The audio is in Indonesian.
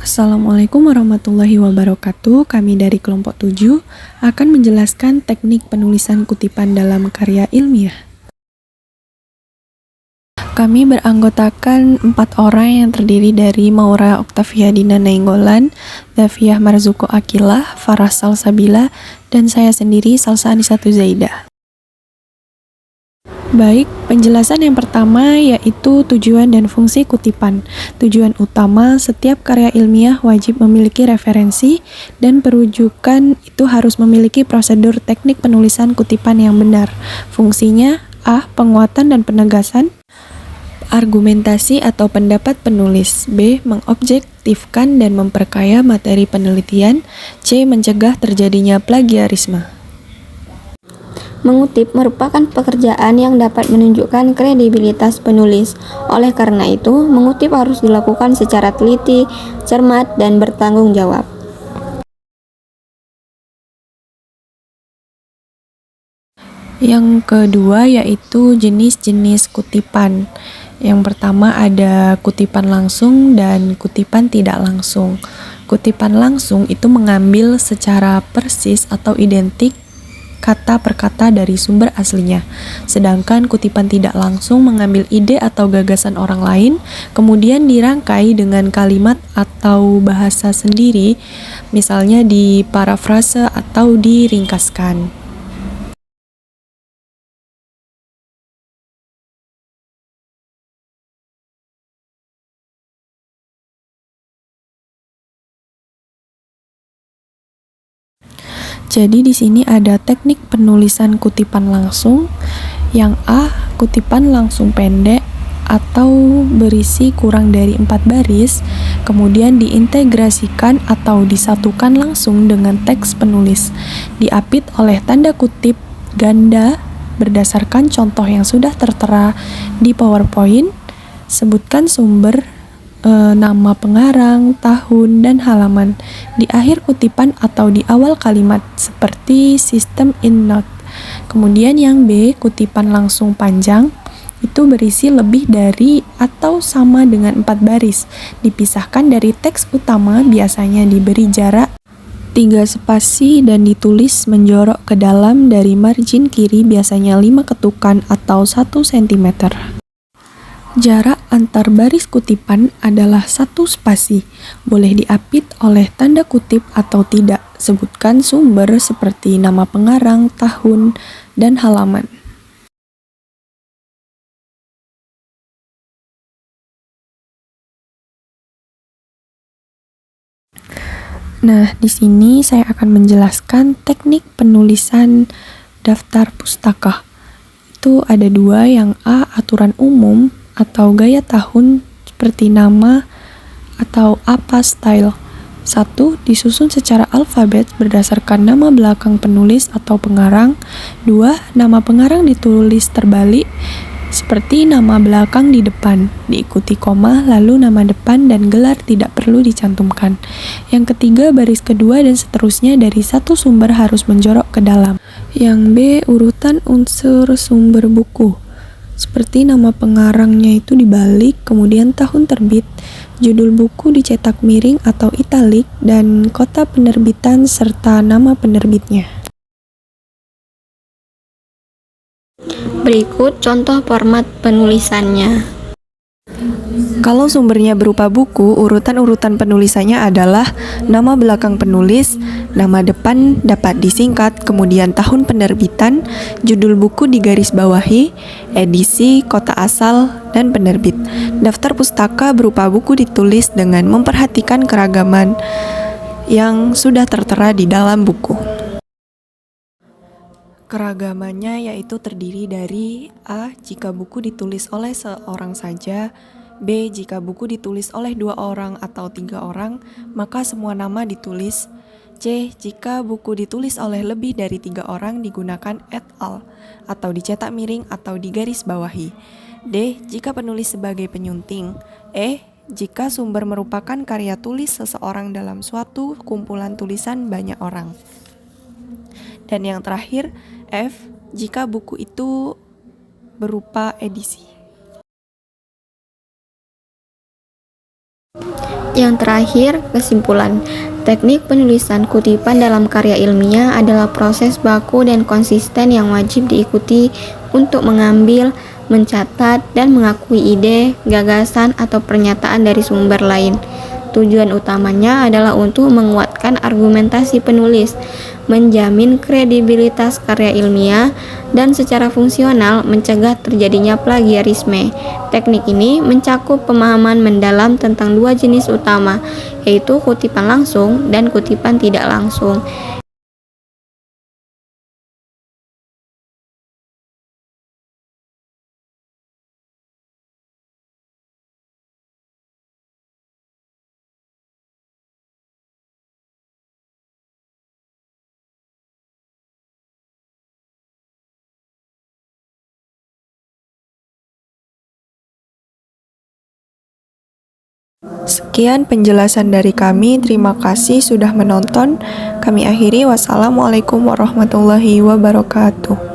Assalamualaikum warahmatullahi wabarakatuh. Kami dari kelompok 7 akan menjelaskan teknik penulisan kutipan dalam karya ilmiah. Kami beranggotakan 4 orang yang terdiri dari Maura Oktavia Dina Nainggolan, Zafiah Marzuko Akilah, Farah Salsabila, dan saya sendiri Salsa Anisatu Zaidah. Baik, penjelasan yang pertama yaitu tujuan dan fungsi kutipan. Tujuan utama, setiap karya ilmiah wajib memiliki referensi dan perujukan itu harus memiliki prosedur teknik penulisan kutipan yang benar. Fungsinya A. Penguatan dan penegasan argumentasi atau pendapat penulis. B. Mengobjektifkan dan memperkaya materi penelitian. C. Mencegah terjadinya plagiarisme. Mengutip merupakan pekerjaan yang dapat menunjukkan kredibilitas penulis. Oleh karena itu, mengutip harus dilakukan secara teliti, cermat, dan bertanggung jawab. Yang kedua yaitu jenis-jenis kutipan. Yang pertama ada kutipan langsung dan kutipan tidak langsung. Kutipan langsung itu mengambil secara persis atau identik kata per kata dari sumber aslinya. Sedangkan kutipan tidak langsung mengambil ide atau gagasan orang lain, kemudian dirangkai dengan kalimat atau bahasa sendiri, misalnya diparafrase atau diringkaskan. Jadi di sini ada teknik penulisan kutipan langsung. Yang A, kutipan langsung pendek atau berisi kurang dari 4 baris, kemudian diintegrasikan atau disatukan langsung dengan teks penulis, diapit oleh tanda kutip ganda berdasarkan contoh yang sudah tertera di PowerPoint. Sebutkan sumber, nama pengarang, tahun, dan halaman di akhir kutipan atau di awal kalimat seperti sistem EndNote. Kemudian yang B, kutipan langsung panjang itu berisi lebih dari atau sama dengan 4 baris, dipisahkan dari teks utama, biasanya diberi jarak 3 spasi dan ditulis menjorok ke dalam dari margin kiri, biasanya 5 ketukan atau 1 cm. Jarak antar baris kutipan adalah 1 spasi, boleh diapit oleh tanda kutip atau tidak. Sebutkan sumber seperti nama pengarang, tahun, dan halaman. Nah, di sini saya akan menjelaskan teknik penulisan daftar pustaka. Itu ada 2, yang A, aturan umum atau gaya tahun seperti nama atau apa style. 1. Disusun secara alfabet berdasarkan nama belakang penulis atau pengarang. 2. Nama pengarang ditulis terbalik seperti nama belakang di depan, diikuti koma, lalu nama depan dan gelar tidak perlu dicantumkan. Yang ketiga, baris kedua dan seterusnya dari satu sumber harus menjorok ke dalam. Yang B, urutan unsur sumber buku. Seperti nama pengarangnya itu dibalik, kemudian tahun terbit, judul buku dicetak miring atau italik, dan kota penerbitan serta nama penerbitnya. Berikut contoh format penulisannya. Kalau sumbernya berupa buku, urutan-urutan penulisannya adalah nama belakang penulis, nama depan dapat disingkat, kemudian tahun penerbitan, judul buku digaris bawahi, edisi, kota asal, dan penerbit. Daftar pustaka berupa buku ditulis dengan memperhatikan keragaman yang sudah tertera di dalam buku. Keragamannya yaitu terdiri dari A. Jika buku ditulis oleh seorang saja. B. Jika buku ditulis oleh 2 orang atau 3 orang, maka semua nama ditulis. C. Jika buku ditulis oleh lebih dari 3 orang, digunakan et al. Atau dicetak miring atau digaris bawahi. D. Jika penulis sebagai penyunting. E. Jika sumber merupakan karya tulis seseorang dalam suatu kumpulan tulisan banyak orang. Dan yang terakhir, F, jika buku itu berupa edisi. Yang terakhir, kesimpulan. Teknik penulisan kutipan dalam karya ilmiah adalah proses baku dan konsisten yang wajib diikuti untuk mengambil, mencatat, dan mengakui ide, gagasan, atau pernyataan dari sumber lain. Tujuan utamanya adalah untuk menguatkan argumentasi penulis, menjamin kredibilitas karya ilmiah, dan secara fungsional mencegah terjadinya plagiarisme. Teknik ini mencakup pemahaman mendalam tentang dua jenis utama, yaitu kutipan langsung dan kutipan tidak langsung. Sekian penjelasan dari kami. Terima kasih sudah menonton. Kami akhiri. Wassalamualaikum warahmatullahi wabarakatuh.